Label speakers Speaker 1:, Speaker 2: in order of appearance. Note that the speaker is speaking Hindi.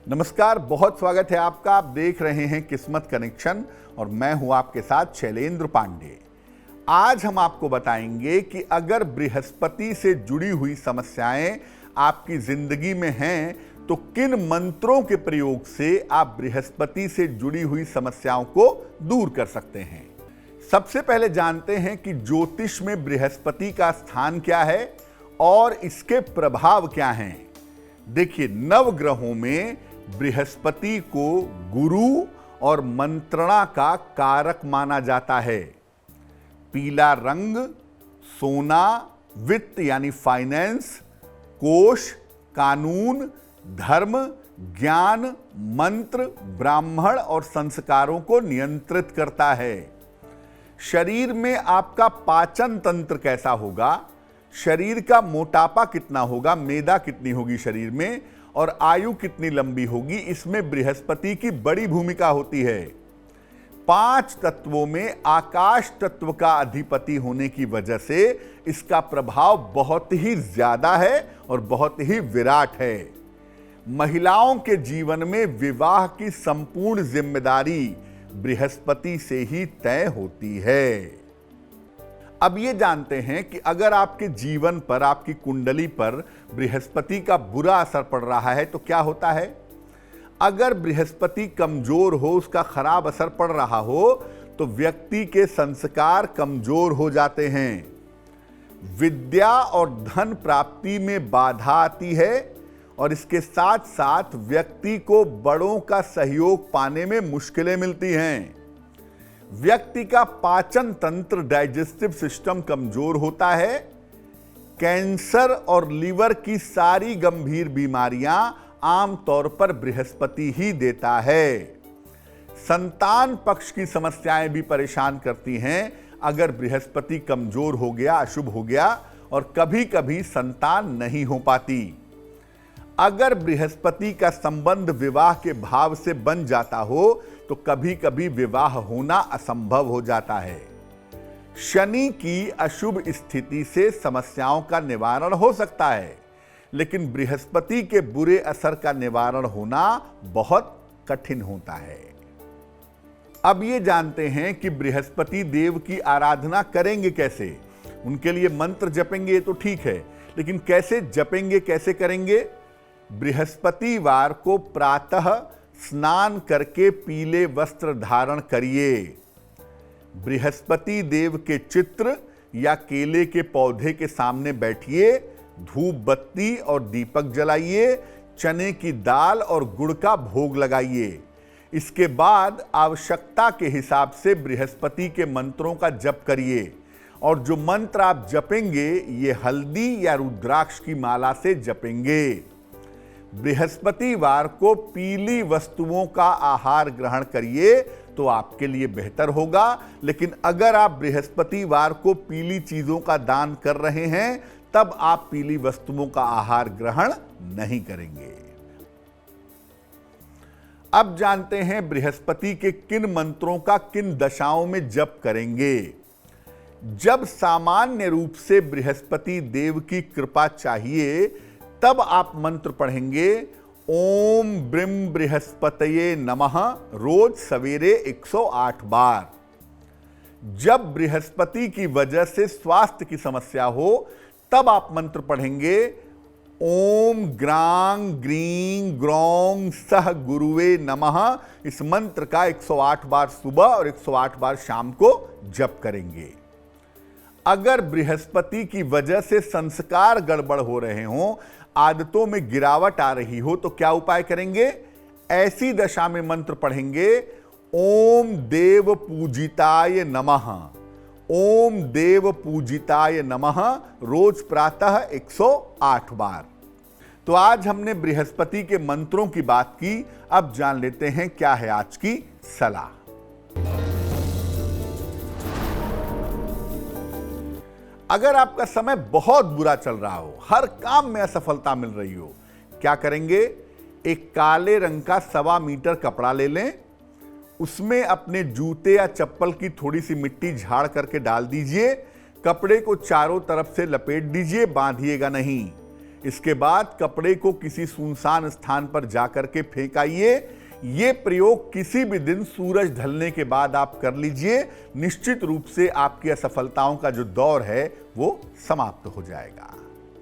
Speaker 1: नमस्कार, बहुत स्वागत है आपका। आप देख रहे हैं किस्मत कनेक्शन और मैं हूं आपके साथ शैलेंद्र पांडे। आज हम आपको बताएंगे कि अगर बृहस्पति से जुड़ी हुई समस्याएं आपकी जिंदगी में हैं तो किन मंत्रों के प्रयोग से आप बृहस्पति से जुड़ी हुई समस्याओं को दूर कर सकते हैं। सबसे पहले जानते हैं कि ज्योतिष में बृहस्पति का स्थान क्या है और इसके प्रभाव क्या हैं। देखिए, नवग्रहों में बृहस्पति को गुरु और मंत्रणा का कारक माना जाता है। पीला रंग सोना, वित्त यानी फाइनेंस, कोष, कानून, धर्म, ज्ञान, मंत्र, ब्राह्मण और संस्कारों को नियंत्रित करता है। शरीर में आपका पाचन तंत्र कैसा होगा, शरीर का मोटापा कितना होगा, मेदा कितनी होगी शरीर में और आयु कितनी लंबी होगी, इसमें बृहस्पति की बड़ी भूमिका होती है। 5 तत्वों में आकाश तत्व का अधिपति होने की वजह से इसका प्रभाव बहुत ही ज्यादा है और बहुत ही विराट है। महिलाओं के जीवन में विवाह की संपूर्ण जिम्मेदारी बृहस्पति से ही तय होती है। अब ये जानते हैं कि अगर आपके जीवन पर, आपकी कुंडली पर बृहस्पति का बुरा असर पड़ रहा है तो क्या होता है। अगर बृहस्पति कमजोर हो, उसका खराब असर पड़ रहा हो तो व्यक्ति के संस्कार कमजोर हो जाते हैं। विद्या और धन प्राप्ति में बाधा आती है और इसके साथ साथ व्यक्ति को बड़ों का सहयोग पाने में मुश्किलें मिलती हैं। व्यक्ति का पाचन तंत्र, डाइजेस्टिव सिस्टम कमजोर होता है। कैंसर और लीवर की सारी गंभीर बीमारियां आमतौर पर बृहस्पति ही देता है। संतान पक्ष की समस्याएं भी परेशान करती हैं अगर बृहस्पति कमजोर हो गया, अशुभ हो गया और कभी कभी संतान नहीं हो पाती। अगर बृहस्पति का संबंध विवाह के भाव से बन जाता हो तो कभी कभी विवाह होना असंभव हो जाता है। शनि की अशुभ स्थिति से समस्याओं का निवारण हो सकता है, लेकिन बृहस्पति के बुरे असर का निवारण होना बहुत कठिन होता है। अब ये जानते हैं कि बृहस्पति देव की आराधना करेंगे कैसे। उनके लिए मंत्र जपेंगे तो ठीक है, लेकिन कैसे जपेंगे, कैसे करेंगे। बृहस्पतिवार को प्रातः स्नान करके पीले वस्त्र धारण करिए। बृहस्पति देव के चित्र या केले के पौधे के सामने बैठिए, धूप बत्ती और दीपक जलाइए, चने की दाल और गुड़ का भोग लगाइए। इसके बाद आवश्यकता के हिसाब से बृहस्पति के मंत्रों का जप करिए और जो मंत्र आप जपेंगे ये हल्दी या रुद्राक्ष की माला से जपेंगे। बृहस्पतिवार को पीली वस्तुओं का आहार ग्रहण करिए तो आपके लिए बेहतर होगा, लेकिन अगर आप बृहस्पतिवार को पीली चीजों का दान कर रहे हैं तब आप पीली वस्तुओं का आहार ग्रहण नहीं करेंगे। अब जानते हैं बृहस्पति के किन मंत्रों का किन दशाओं में जप करेंगे। जब सामान्य रूप से बृहस्पति देव की कृपा चाहिए तब आप मंत्र पढ़ेंगे ओम ब्रीम बृहस्पतये नमः रोज सवेरे 108 बार। जब बृहस्पति की वजह से स्वास्थ्य की समस्या हो तब आप मंत्र पढ़ेंगे ओम ग्रांग ग्रीं ग्रौं सह गुरुवे नमः। इस मंत्र का 108 बार सुबह और 108 बार शाम को जप करेंगे। अगर बृहस्पति की वजह से संस्कार गड़बड़ हो रहे हों, आदतों में गिरावट आ रही हो तो क्या उपाय करेंगे। ऐसी दशा में मंत्र पढ़ेंगे ओम देव पूजिताय नमः, ओम देव पूजिताय नमः रोज प्रातः 108 बार। तो आज हमने बृहस्पति के मंत्रों की बात की, अब जान लेते हैं क्या है आज की सलाह। अगर आपका समय बहुत बुरा चल रहा हो, हर काम में असफलता मिल रही हो, क्या करेंगे। एक काले रंग का 1.25 मीटर कपड़ा ले लें, उसमें अपने जूते या चप्पल की थोड़ी सी मिट्टी झाड़ करके डाल दीजिए। कपड़े को चारों तरफ से लपेट दीजिए, बांधिएगा नहीं। इसके बाद कपड़े को किसी सुनसान स्थान पर जाकर के फेंक आइए। ये प्रयोग किसी भी दिन सूरज ढलने के बाद आप कर लीजिए। निश्चित रूप से आपकी असफलताओं का जो दौर है वो समाप्त हो जाएगा।